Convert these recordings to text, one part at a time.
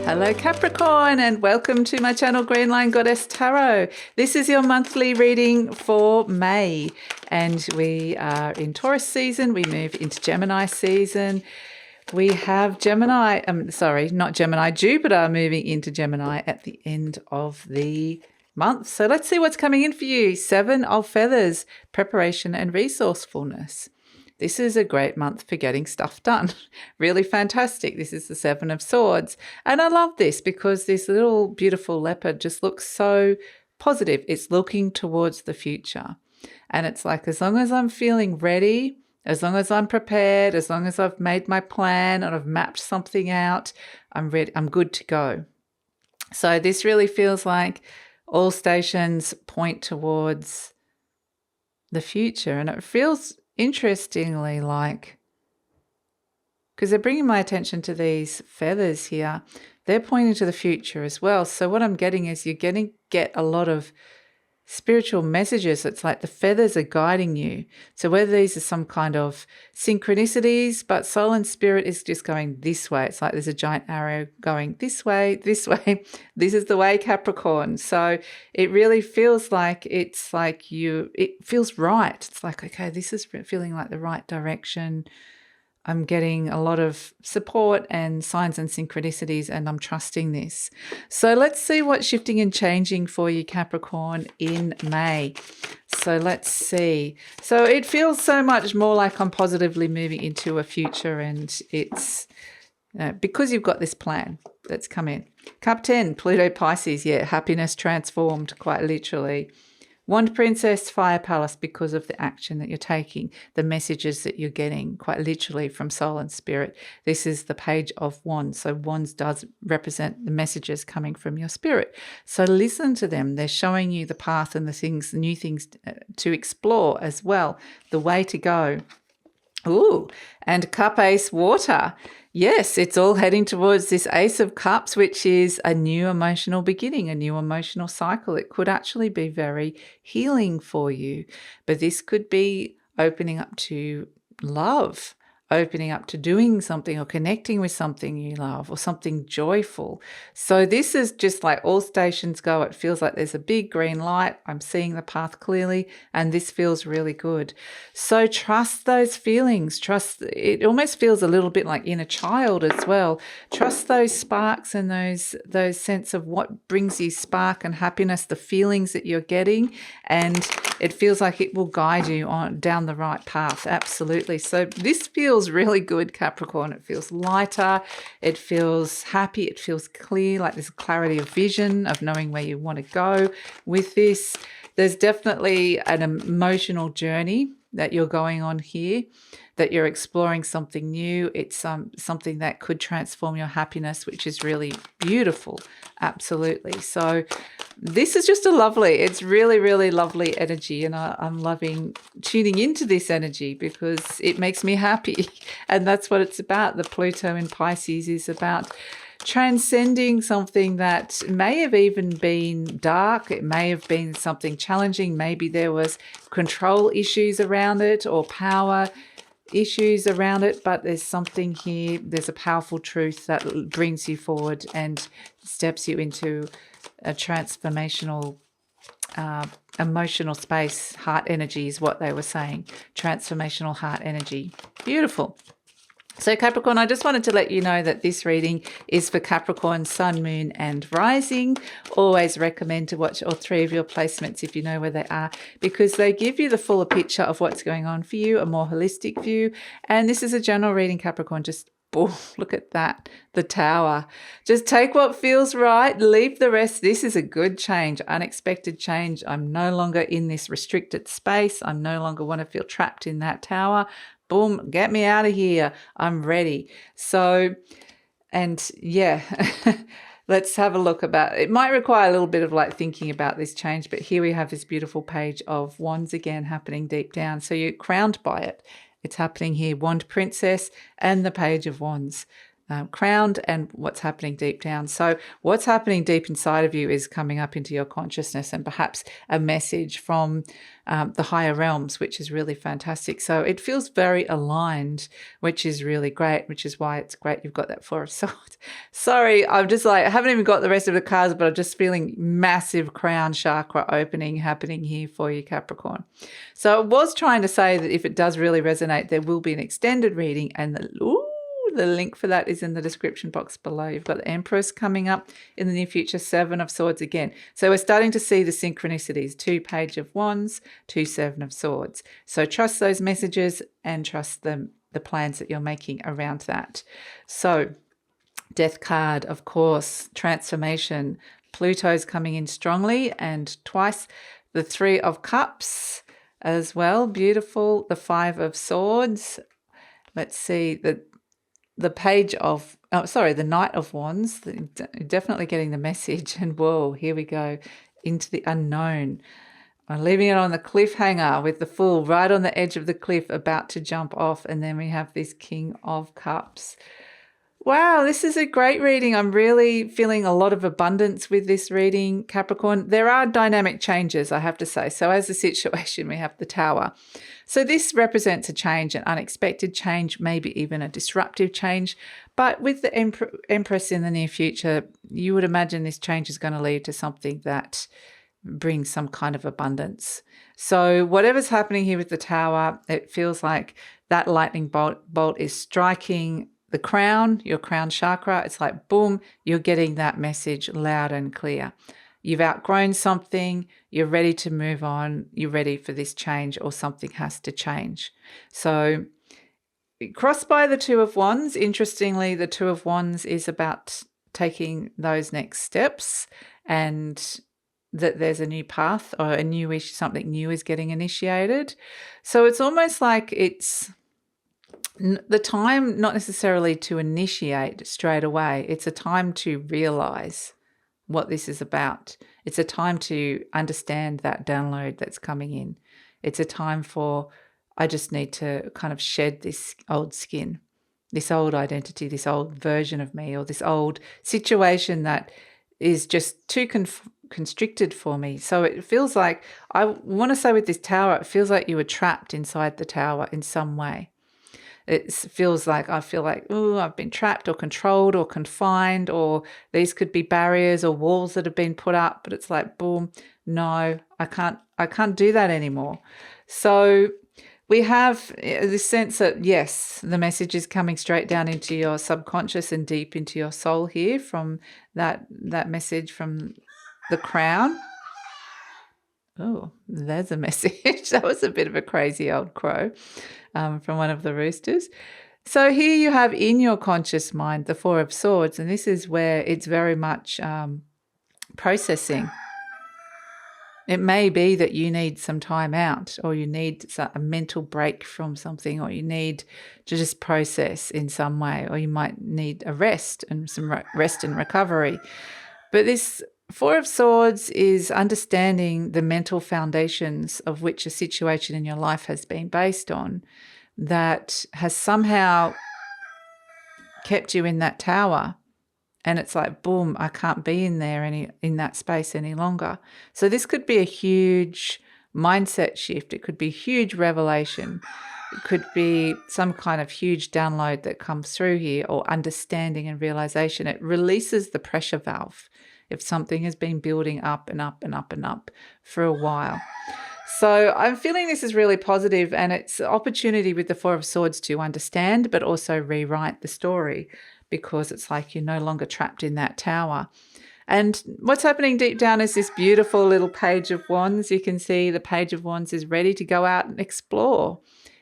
Hello Capricorn, and welcome to my channel GreenLion Goddess Tarot. This is your monthly reading for May, and we are in Taurus season. We move into Gemini season. We have Jupiter moving into Gemini at the end of the month. So let's see what's coming in for you. 7 of Feathers, preparation and resourcefulness. This is a great month for getting stuff done. Really fantastic. This is the 7 of Swords. And I love this because this little beautiful leopard just looks so positive. It's looking towards the future. And it's like, as long as I'm feeling ready, as long as I'm prepared, as long as I've made my plan and I've mapped something out, I'm ready. I'm good to go. So this really feels like all stations point towards the future. And it feels interestingly like, because they're bringing my attention to these feathers here, they're pointing to the future as well. So what I'm getting is you're going to get a lot of spiritual messages. It's like the feathers are guiding you. So whether these are some kind of synchronicities, but soul and spirit is just going this way. It's like there's a giant arrow going this way, this way. This is the way, Capricorn. So it really feels like it feels right. It's like, okay, this is feeling like the right direction. I'm getting a lot of support and signs and synchronicities, and I'm trusting this. So let's see what's shifting and changing for you, Capricorn, in May. So let's see. So it feels so much more like I'm positively moving into a future, and it's because you've got this plan that's come in. Cup 10, Pluto Pisces, yeah, happiness transformed, quite literally. Wand Princess, Fire Palace, because of the action that you're taking, the messages that you're getting, quite literally from soul and spirit. This is the Page of Wands. So Wands does represent the messages coming from your spirit. So listen to them. They're showing you the path and the things, the new things to explore as well, the way to go. Ooh, and Cup Ace, Water. Yes, it's all heading towards this Ace of Cups, which is a new emotional beginning, a new emotional cycle. It could actually be very healing for you, but this could be opening up to love, opening up to doing something or connecting with something you love or something joyful. So this is just like all stations go. It feels like there's a big green light. I'm seeing the path clearly, and this feels really good. So trust those feelings. Trust, it almost feels a little bit like inner child as well. Trust those sparks and those sense of what brings you spark and happiness, the feelings that you're getting, and it feels like it will guide you on down the right path. Absolutely. So this feels really good, Capricorn. It feels lighter. It feels happy. It feels clear, like there's clarity of vision, of knowing where you want to go with this. There's definitely an emotional journey that you're going on here, that you're exploring something new. It's something that could transform your happiness, which is really beautiful. Absolutely. So this is just it's really, really lovely energy, and I'm loving tuning into this energy because it makes me happy. And that's what it's about. The Pluto in Pisces is about transcending something that may have even been dark. It may have been something challenging. Maybe there was control issues around it or power issues around it, but there's something here. There's a powerful truth that brings you forward and steps you into a transformational emotional space. Heart energy is what they were saying. Transformational heart energy. Beautiful. So Capricorn, I just wanted to let you know that this reading is for Capricorn, Sun, Moon and Rising. Always recommend to watch all 3 of your placements if you know where they are, because they give you the fuller picture of what's going on for you, a more holistic view. And this is a general reading, Capricorn. Just look at that, the Tower. Just take what feels right, leave the rest. This is a good change, unexpected change. I'm no longer in this restricted space. I no longer want to feel trapped in that tower. Boom, get me out of here. I'm ready. So, and yeah, let's have a look about it. Might require a little bit of like thinking about this change, but here we have this beautiful Page of Wands again happening deep down. So you're crowned by it. It's happening here, Wand Princess and the Page of Wands. crowned and what's happening deep down. So what's happening deep inside of you is coming up into your consciousness, and perhaps a message from the higher realms, which is really fantastic. So it feels very aligned, which is really great, which is why it's great you've got that Four of Swords. Sorry, I'm just like, I haven't even got the rest of the cards, but I'm just feeling massive crown chakra opening happening here for you, Capricorn. So I was trying to say that if it does really resonate, there will be an extended reading, and the link for that is in the description box below. You've got the Empress coming up in the near future, Seven of Swords again. So we're starting to see the synchronicities, 2 Page of Wands, 2 Seven of Swords. So trust those messages and trust the plans that you're making around that. So Death card, of course, transformation. Pluto's coming in strongly, and twice the 3 of Cups as well. Beautiful. The 5 of Swords. Let's see, the page of, the Knight of Wands, definitely getting the message. And whoa, here we go into the unknown. I'm leaving it on the cliffhanger with the Fool right on the edge of the cliff about to jump off. And then we have this King of Cups. Wow, this is a great reading. I'm really feeling a lot of abundance with this reading, Capricorn. There are dynamic changes, I have to say. So as a situation, we have the Tower. So this represents a change, an unexpected change, maybe even a disruptive change. But with the Empress in the near future, you would imagine this change is going to lead to something that brings some kind of abundance. So whatever's happening here with the Tower, it feels like that lightning bolt is striking the crown, your crown chakra. It's like, boom, you're getting that message loud and clear. You've outgrown something, you're ready to move on, you're ready for this change, or something has to change. So crossed by the 2 of Wands, interestingly, the 2 of Wands is about taking those next steps, and that there's a new path or a newish, something new is getting initiated. So it's almost like it's the time not necessarily to initiate straight away. It's a time to realize what this is about. It's a time to understand that download that's coming in. It's a time for, I just need to kind of shed this old skin, this old identity, this old version of me, or this old situation that is just too constricted for me. So it feels like, I want to say with this Tower, it feels like you were trapped inside the Tower in some way. It feels like, I feel like, oh, I've been trapped or controlled or confined, or these could be barriers or walls that have been put up, but it's like, boom, no, I can't do that anymore. So we have this sense that, yes, the message is coming straight down into your subconscious and deep into your soul here from that message from the Crown. Oh, there's a message. That was a bit of a crazy old crow from one of the roosters. So here you have in your conscious mind the 4 of Swords, and this is where it's very much processing. It may be that you need some time out, or you need a mental break from something, or you need to just process in some way, or you might need a rest and some rest and recovery. But this 4 of Swords is understanding the mental foundations of which a situation in your life has been based on, that has somehow kept you in that tower. And it's like, boom, I can't be in that space any longer. So this could be a huge mindset shift. It could be a huge revelation. It could be some kind of huge download that comes through here, or understanding and realization. It releases the pressure valve if something has been building up and up and up and up for a while. So I'm feeling this is really positive, and it's an opportunity with the 4 of Swords to understand, but also rewrite the story, because it's like you're no longer trapped in that tower. And what's happening deep down is this beautiful little Page of Wands. You can see the Page of Wands is ready to go out and explore.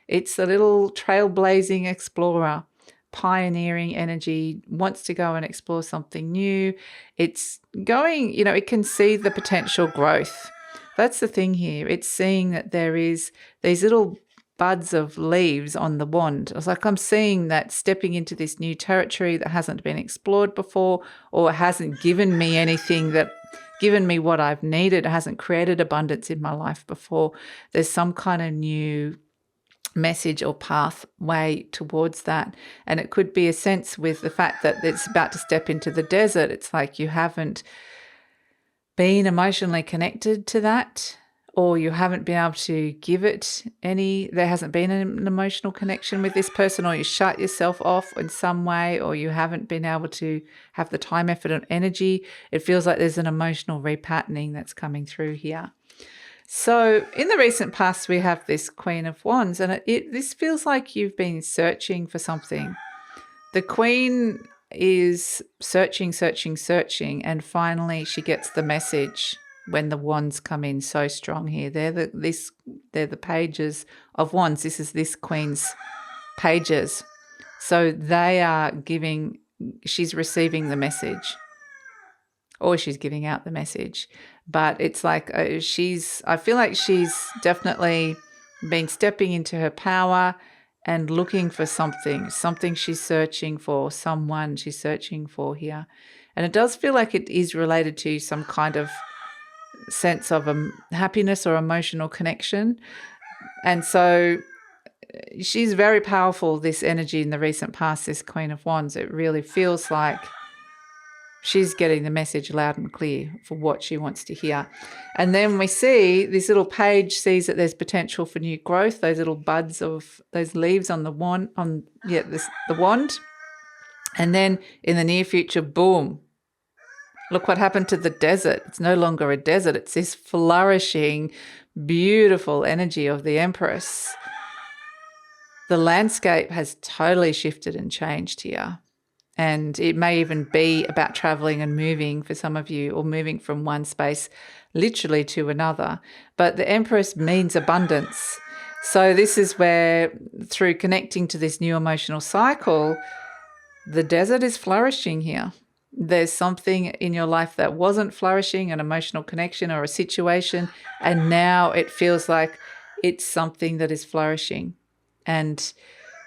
It's a little trailblazing explorer, pioneering energy, wants to go and explore something new. It's going, it can see the potential growth. That's the thing here. It's seeing that there is these little buds of leaves on the wand. It's like I'm seeing that stepping into this new territory that hasn't been explored before, or hasn't given me anything given me what I've needed. It hasn't created abundance in my life before. There's some kind of new message or pathway towards that. And it could be a sense with the fact that it's about to step into the desert. It's like you haven't been emotionally connected to that, or you haven't been able to give it there hasn't been an emotional connection with this person, or you shut yourself off in some way, or you haven't been able to have the time, effort, and energy. It feels like there's an emotional repatterning that's coming through here. So in the recent past, we have this Queen of Wands, and this feels like you've been searching for something. The Queen is searching, and finally she gets the message when the wands come in so strong here. They're the pages of wands. This is this Queen's pages. So they are she's receiving the message, or she's giving out the message. But it's like I feel like she's definitely been stepping into her power and looking for something she's searching for, someone she's searching for here. And it does feel like it is related to some kind of sense of happiness or emotional connection. And so she's very powerful, this energy in the recent past, this Queen of Wands. It really feels like she's getting the message loud and clear for what she wants to hear. And then we see this little page sees that there's potential for new growth, those little buds of those leaves on the wand, the wand. And then in the near future, boom, look what happened to the desert. It's no longer a desert. It's this flourishing, beautiful energy of the Empress. The landscape has totally shifted and changed here. And it may even be about traveling and moving for some of you, or moving from one space literally to another. But the Empress means abundance. So this is where, through connecting to this new emotional cycle, the desert is flourishing here. There's something in your life that wasn't flourishing, an emotional connection or a situation, and now it feels like it's something that is flourishing. And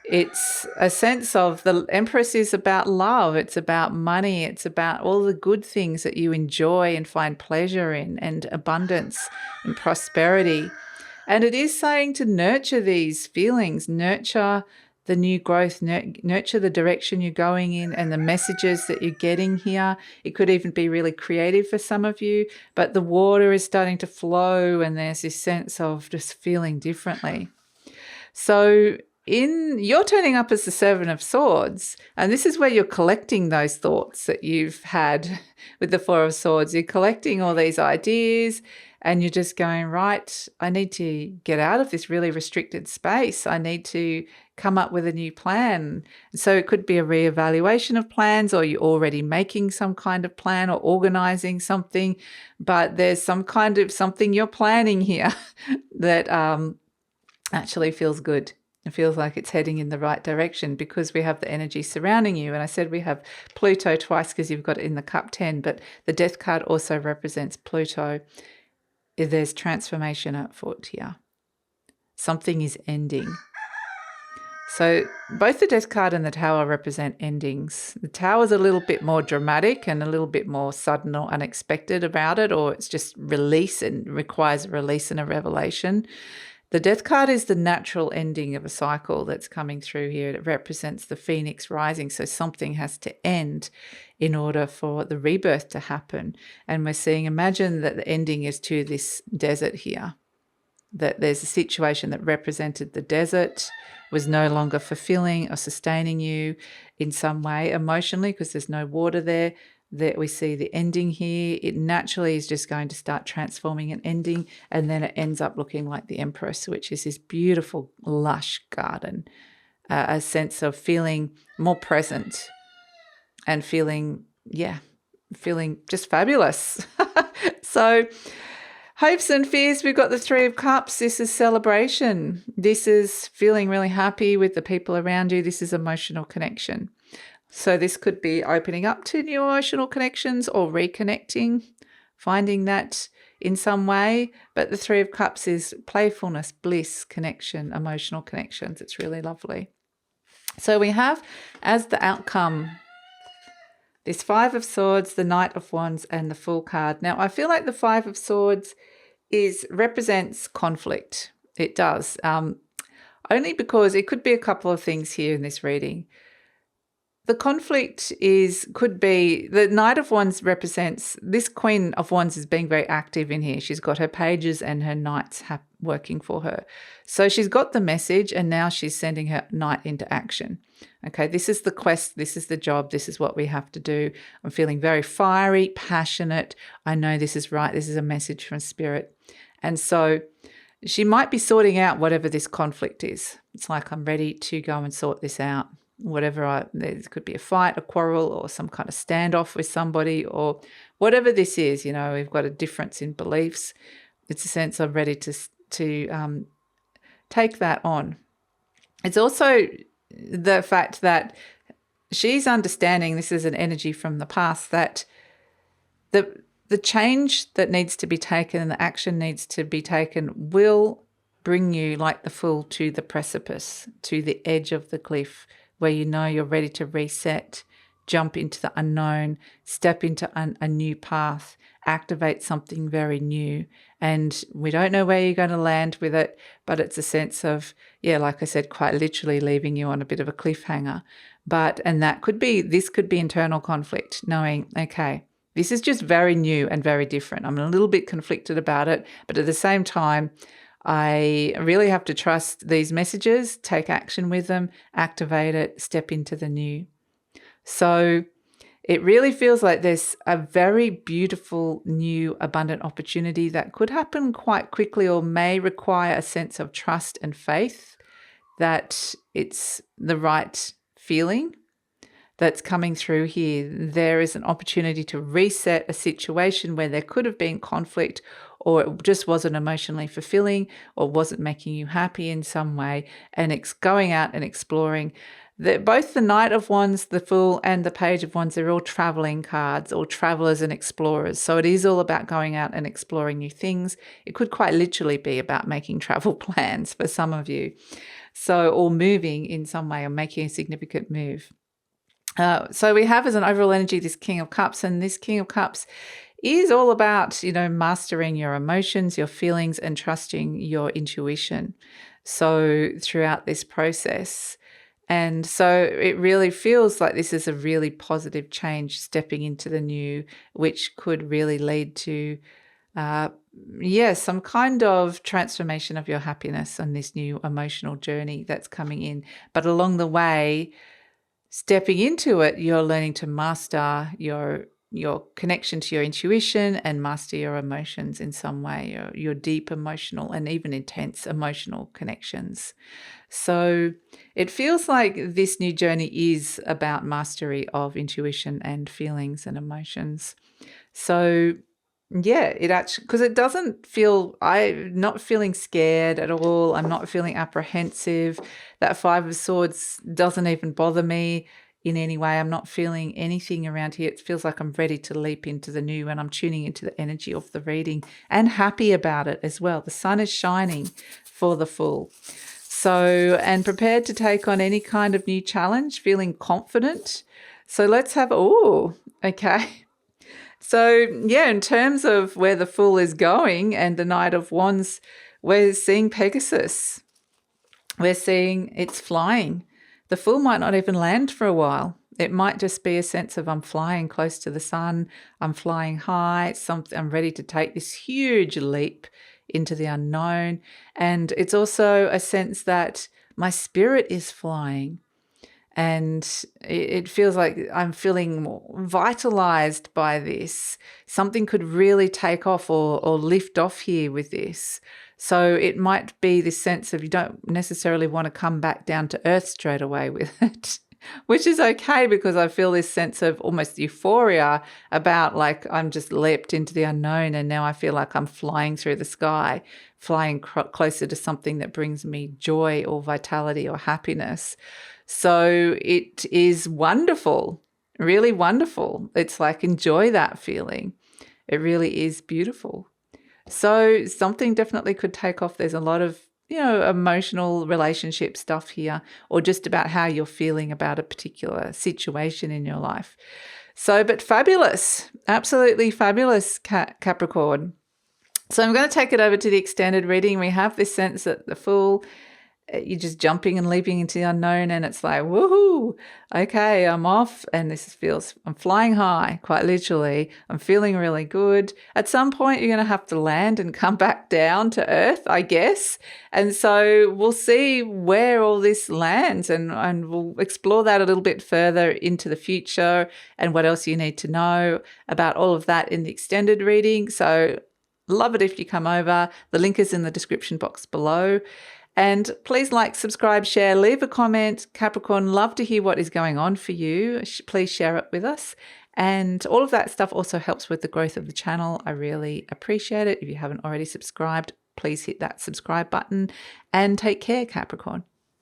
it's a sense of the Empress is about love. It's about money. It's about all the good things that you enjoy and find pleasure in, and abundance and prosperity. And it is saying to nurture these feelings, nurture the new growth, nurture the direction you're going in and the messages that you're getting here. It could even be really creative for some of you, but the water is starting to flow and there's this sense of just feeling differently. So you're turning up as the Seven of Swords, and this is where you're collecting those thoughts that you've had with the Four of Swords. You're collecting all these ideas and you're just going, right, I need to get out of this really restricted space. I need to come up with a new plan. So it could be a reevaluation of plans, or you're already making some kind of plan or organizing something, but there's some kind of something you're planning here that actually feels good. It feels like it's heading in the right direction because we have the energy surrounding you. And I said we have Pluto twice because you've got it in the cup 10, but the Death card also represents Pluto. There's transformation at foot here. Something is ending. So both the Death card and the Tower represent endings. The Tower is a little bit more dramatic and a little bit more sudden or unexpected about it, or it's just release and requires a release and a revelation. The Death card is the natural ending of a cycle that's coming through here. It represents the phoenix rising. So something has to end in order for the rebirth to happen. And we're seeing, imagine that the ending is to this desert here, that there's a situation that represented the desert, was no longer fulfilling or sustaining you in some way emotionally because there's no water there. That we see the ending here. It naturally is just going to start transforming and ending, and then it ends up looking like the Empress, which is this beautiful, lush garden, a sense of feeling more present and feeling just fabulous. So hopes and fears, we've got the Three of Cups. This is celebration. This is feeling really happy with the people around you. This is emotional connection. So this could be opening up to new emotional connections or reconnecting, finding that in some way. But the Three of Cups is playfulness, bliss, connection, emotional connections. It's really lovely. So we have as the outcome this Five of Swords, the Knight of Wands, and the Fool card. Now, I feel like the Five of Swords represents conflict. It does. only because it could be a couple of things here in this reading. The conflict could be the Knight of Wands represents this Queen of Wands is being very active in here. She's got her pages and her knights working for her. So she's got the message and now she's sending her knight into action. Okay, this is the quest. This is the job. This is what we have to do. I'm feeling very fiery, passionate. I know this is right. This is a message from Spirit. And so she might be sorting out whatever this conflict is. It's like, I'm ready to go and sort this out. There could be a fight, a quarrel, or some kind of standoff with somebody, or whatever this is. We've got a difference in beliefs. It's a sense I'm ready to take that on. It's also the fact that she's understanding, this is an energy from the past, that the change that needs to be taken and the action needs to be taken will bring you like the Fool to the precipice, to the edge of the cliff, where you're ready to reset, jump into the unknown, step into a new path, activate something very new. And we don't know where you're going to land with it, but it's a sense of, like I said, quite literally leaving you on a bit of a cliffhanger. And this could be internal conflict, knowing, okay, this is just very new and very different. I'm a little bit conflicted about it, but at the same time, I really have to trust these messages, take action with them, activate it, step into the new. So it really feels like there's a very beautiful, new, abundant opportunity that could happen quite quickly or may require a sense of trust and faith that it's the right feeling that's coming through here. There is an opportunity to reset a situation where there could have been conflict, or it just wasn't emotionally fulfilling, or wasn't making you happy in some way, and it's going out and exploring. Both the Knight of Wands, the Fool, and the Page of Wands, they're all traveling cards, or travelers and explorers. So it is all about going out and exploring new things. It could quite literally be about making travel plans for some of you. Or moving in some way, or making a significant move. So we have as an overall energy this King of Cups, and this King of Cups is all about, mastering your emotions, your feelings, and trusting your intuition. So throughout this process. And so it really feels like this is a really positive change, stepping into the new, which could really lead to, some kind of transformation of your happiness on this new emotional journey that's coming in. But along the way, stepping into it, you're learning to master your connection to your intuition and master your emotions in some way, your deep emotional and even intense emotional connections. So it feels like this new journey is about mastery of intuition and feelings and emotions. So it actually, because it doesn't feel, I'm not feeling scared at all. I'm not feeling apprehensive. That Five of Swords doesn't even bother me in any way. I'm not feeling anything around here. It feels like I'm ready to leap into the new, and I'm tuning into the energy of the reading and happy about it as well. The sun is shining for the Fool. So, and prepared to take on any kind of new challenge, feeling confident. So let's have, okay. So, in terms of where the Fool is going and the Knight of Wands, we're seeing Pegasus. We're seeing it's flying. The Fool might not even land for a while. It might just be a sense of, I'm flying close to the sun, I'm flying high, I'm ready to take this huge leap into the unknown. And it's also a sense that my spirit is flying. And it feels like I'm feeling more vitalized by this. Something could really take off or lift off here with this. So it might be this sense of you don't necessarily want to come back down to earth straight away with it, which is okay, because I feel this sense of almost euphoria about, like, I'm just leapt into the unknown, and now I feel like I'm flying through the sky, flying closer to something that brings me joy or vitality or happiness. So it is wonderful, really wonderful. It's like, enjoy that feeling. It really is beautiful. So something definitely could take off. There's a lot of, emotional relationship stuff here, or just about how you're feeling about a particular situation in your life. So, but fabulous, absolutely fabulous, Capricorn. So I'm going to take it over to the extended reading. We have this sense that the Fool you're just jumping and leaping into the unknown, and it's like, woohoo, okay, I'm off, and I'm flying high, quite literally. I'm feeling really good. At some point, you're going to have to land and come back down to earth, I guess. And so we'll see where all this lands, and we'll explore that a little bit further into the future and what else you need to know about all of that in the extended reading. So love it if you come over. The link is in the description box below. And please like, subscribe, share, leave a comment. Capricorn, love to hear what is going on for you. Please share it with us. And all of that stuff also helps with the growth of the channel. I really appreciate it. If you haven't already subscribed, please hit that subscribe button and take care, Capricorn.